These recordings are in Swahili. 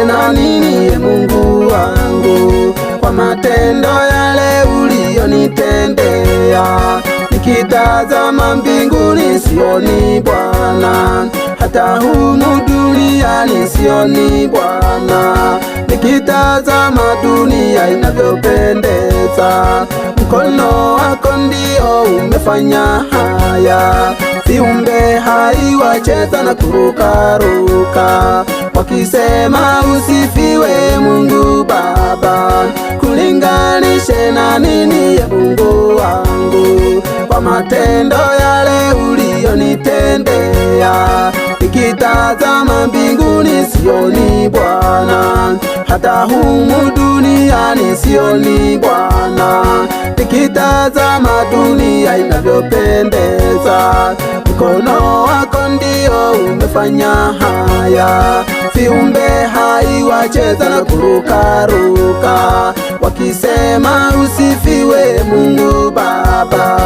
na nini ye Mungu wangu, kwa matendo yale uliyonitendea. Nikitazama mbinguni sioni Bwana, hata humu duniani sioni Bwana. Nikitazama dunia inavyopendeza, mkono wako ndio umefanya haya. Viumbe hai wacheza na kurukaruka, wakisema usifiwe Mungu Baba. Kulinganishe na nini ye Mungu wangu, kwa matendo yale uliyonitendea. Nikitazama mbinguni sioni Bwana, hata humu duniani sioni Bwana. Nikitazama dunia inavyopendeza, mkono wako ndio umefanya haya. Viumbe hai wacheza na kurukaruka, wakisema usifiwe Mungu Baba.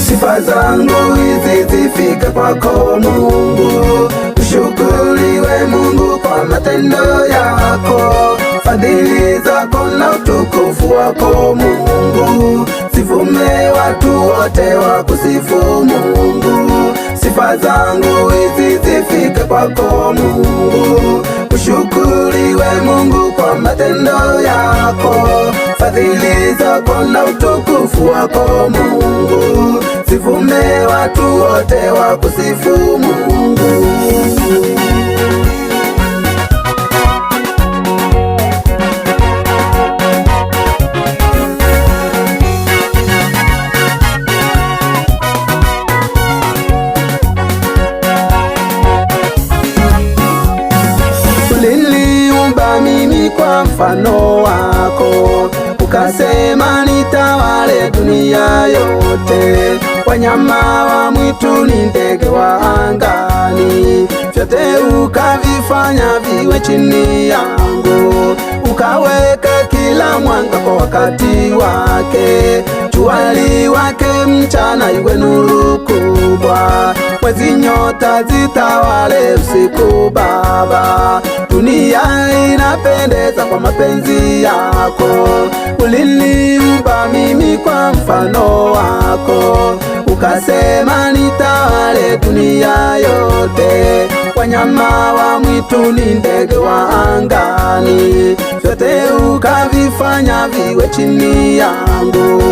Sifa zangu hizi zifike kwako Mungu, ushukuriwe Mungu kwa matendo yako. Fadhili zako na utukufu wako Mungu, sifume watu wote wa kusifu Mungu. Sifa zangu hizi zifike kwako Mungu, ushukuriwe Mungu kwa matendo yako. Fadhili zako na utukufu wako Mungu, sifume watu wote wa kusifu Mungu. Uliniumba mimi kwa mfano wako, ukasema nitawale dunia yote. Wanyama wa mwituni, ndege wa angani, vyote ukavifanya viwe chini yangu. Ukaweka kila mwanga kwa wakati wake, jua liwake mchana iwe nuru kubwa. Mwezi, nyota zitawale usiku Baba. Dunia inapendeza kwa mapenzi yako. Uliniumba mimi kwa mfano wako, ukasema nitawale dunia yote. Wanyama wa mwituni, ndege wa angani, vyote ukavifanya viwe chini yangu.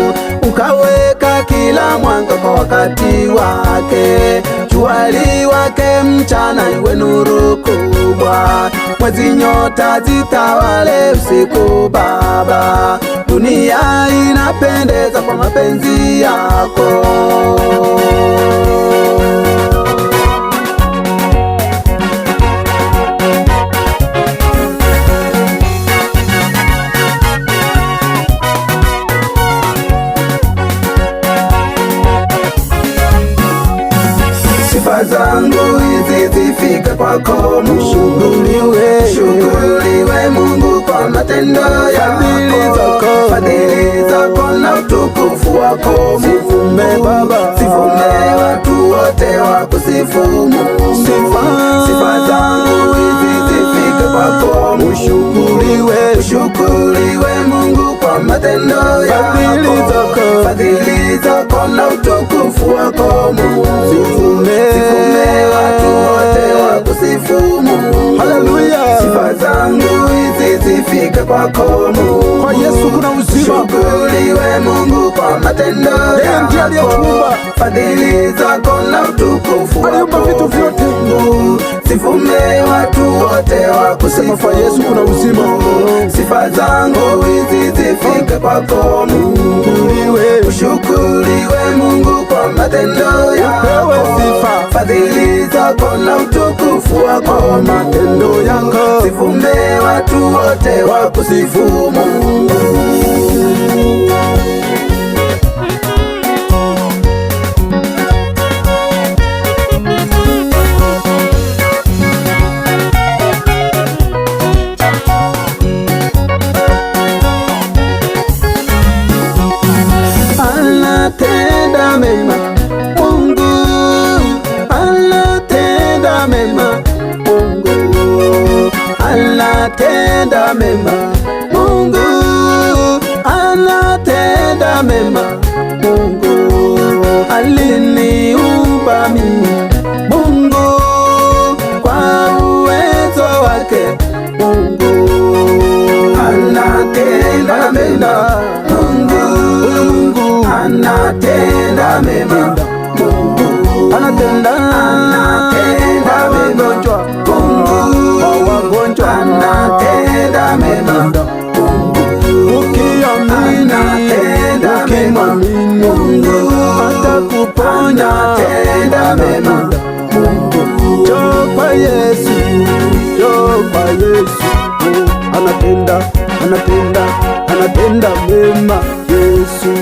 Ukaweka kila mwanga kwa wakati wake, jua liwake mchana iwe nuru kubwa. Mwezi, nyota zitawale usiku Baba. Dunia inapendeza kwa mapenzi yako. Sifa zangu hizi zifike kwako Mungu, shukuriwe Mungu kwa matendo yako. Fadhili zako na utukufu wako Mungu, sifume watu wote wa kusifu Mungu. Sifa zangu hizi zifike kwako Mungu, shukuriwe Mungu kwa matendo yako. Fadhili zako na utukufu wako Mungu, sifume watu wote wa kusifu Mungu. Haleluya. Sifa zangu hizi zifike kwako Mungu, Kwa Yesu kuna uzima. shukuriwe Mungu kwa matendo yako. Fadhili zako na utukufu Aliumba wako vitu vyote. Mungu, sifume watu wote wa kusifu Kwa Yesu kuna uzima. Sifa zangu hizi zifike kwako Mungu, ushukuriwe Mungu kwa matendo yako. Fadhili zako na utukufu wako matendo yako, sifume watu wote wa kusifu Mungu. anatenda mema, Mungu anatenda mema. Mungu aliniumba mimi, Mungu kwa uwezo wake, Mungu anatenda mema, Mungu anatenda mema, Mungu anatenda magonjwa, Mungu wagonjwa anatenda mema, ukiamini, ukimwamini Mungu atakuponya, anatenda mema. Njoo kwa Yesu, njoo kwa Yesu, anatenda mema Yesu.